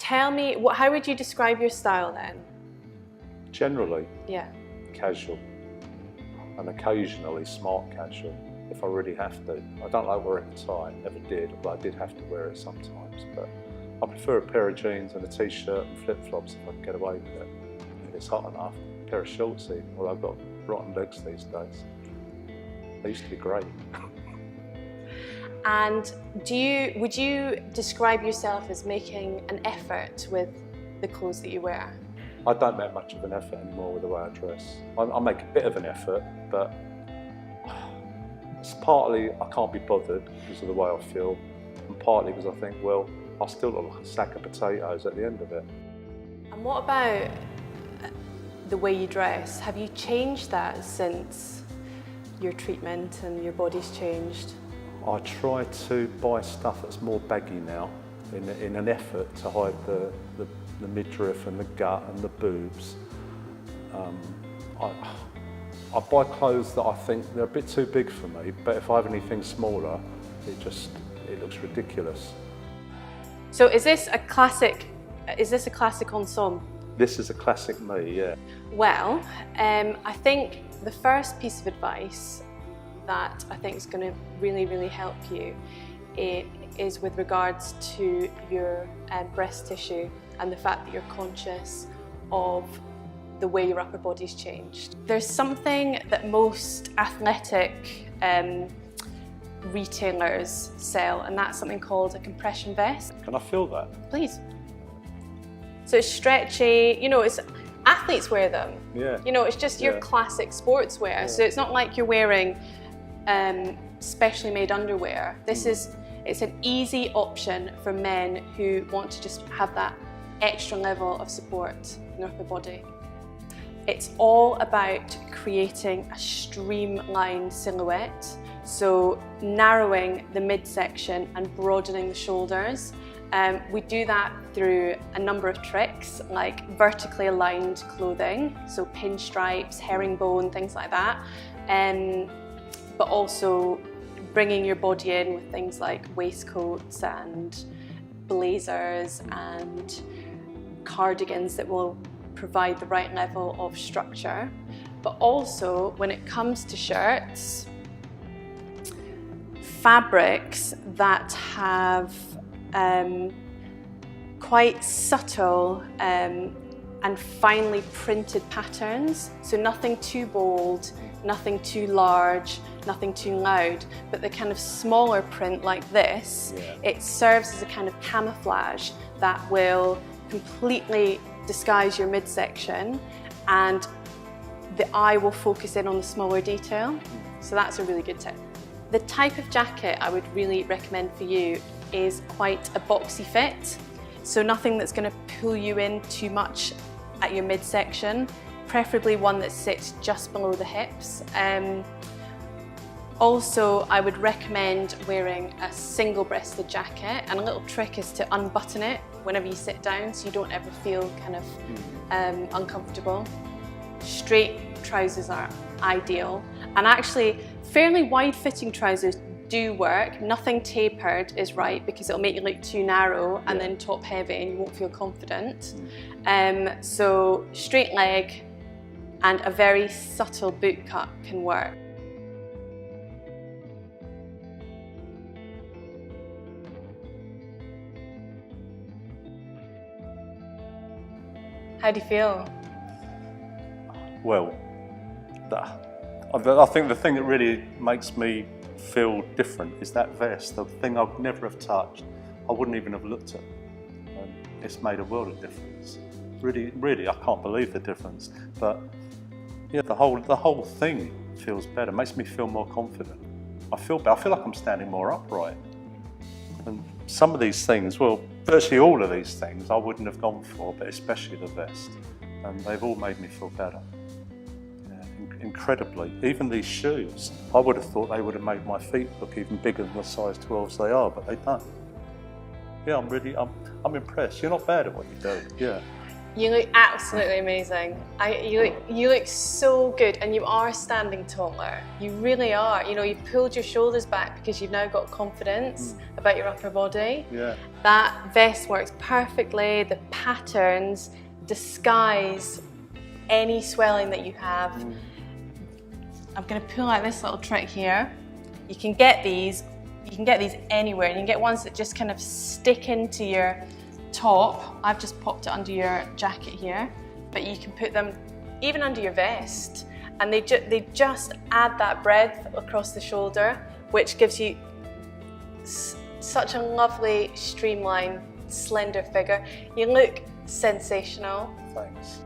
Tell me, how would you describe your style then? Generally, Yeah. casual, and occasionally smart casual, if I really have to. I don't like wearing a tie, never did, but I did have to wear it sometimes. But I prefer a pair of jeans and a t-shirt and flip-flops if I can get away with it. If it's hot enough, a pair of shorts even, although I've got rotten legs these days. They used to be great. And would you describe yourself as making an effort with the clothes that you wear? I don't make much of an effort anymore with the way I dress. I make a bit of an effort, but it's partly I can't be bothered because of the way I feel, and partly because I think, well, I still look like a sack of potatoes at the end of it. And what about the way you dress? Have you changed that since your treatment and your body's changed? I try to buy stuff that's more baggy now in an effort to hide the midriff and the gut and the boobs. I buy clothes that I think they're a bit too big for me, but if I have anything smaller, it looks ridiculous. So is this a classic ensemble? This is a classic me, yeah. Well, I think the first piece of advice that I think is going to really, really help you is with regards to your breast tissue and the fact that you're conscious of the way your upper body's changed. There's something that most athletic retailers sell, and that's something called a compression vest. Can I feel that? Please. So it's stretchy, you know, athletes wear them. Yeah. You know, it's just your classic sportswear. Yeah. So it's not like you're wearing specially made underwear. It's an easy option for men who want to just have that extra level of support in their upper body. It's all about creating a streamlined silhouette. So narrowing the midsection and broadening the shoulders. We do that through a number of tricks, like vertically aligned clothing, so pinstripes, herringbone, things like that. But also bringing your body in with things like waistcoats and blazers and cardigans that will provide the right level of structure. But also, when it comes to shirts, fabrics that have quite subtle and finely printed patterns, so nothing too bold, nothing too large, nothing too loud, but the kind of smaller print like this, it serves as a kind of camouflage that will completely disguise your midsection, and the eye will focus in on the smaller detail. So that's a really good tip. The type of jacket I would really recommend for you is quite a boxy fit, so nothing that's going to pull you in too much at your midsection, preferably one that sits just below the hips. Also, I would recommend wearing a single-breasted jacket, and a little trick is to unbutton it whenever you sit down so you don't ever feel kind of uncomfortable. Straight trousers are ideal, and actually fairly wide-fitting trousers do work. Nothing tapered is right because it'll make you look too narrow and then top heavy and you won't feel confident. So straight leg and a very subtle boot cut can work. How do you feel? Well, I think the thing that really makes me feel different is that vest. The thing I'd never have touched, I wouldn't even have looked at. It's made a world of difference. Really, I can't believe the difference. But yeah, the whole thing feels better. It makes me feel more confident. I feel better. I feel like I'm standing more upright. And some of these things, well, virtually all of these things I wouldn't have gone for, but especially the vest. And they've all made me feel better. Incredibly. Even these shoes, I would have thought they would have made my feet look even bigger than the size 12s they are, but they don't. Yeah, I'm impressed. You're not bad at what you do. Yeah. You look absolutely amazing. You look so good, and you are standing taller. You really are. You know, you've pulled your shoulders back because you've now got confidence about your upper body. Yeah. That vest works perfectly. The patterns disguise any swelling that you have. I'm going to pull out this little trick here. You can get these anywhere, and you can get ones that just kind of stick into your top. I've just popped it under your jacket here, but you can put them even under your vest, and they just add that breadth across the shoulder, which gives you such a lovely, streamlined, slender figure. You look sensational. Thanks.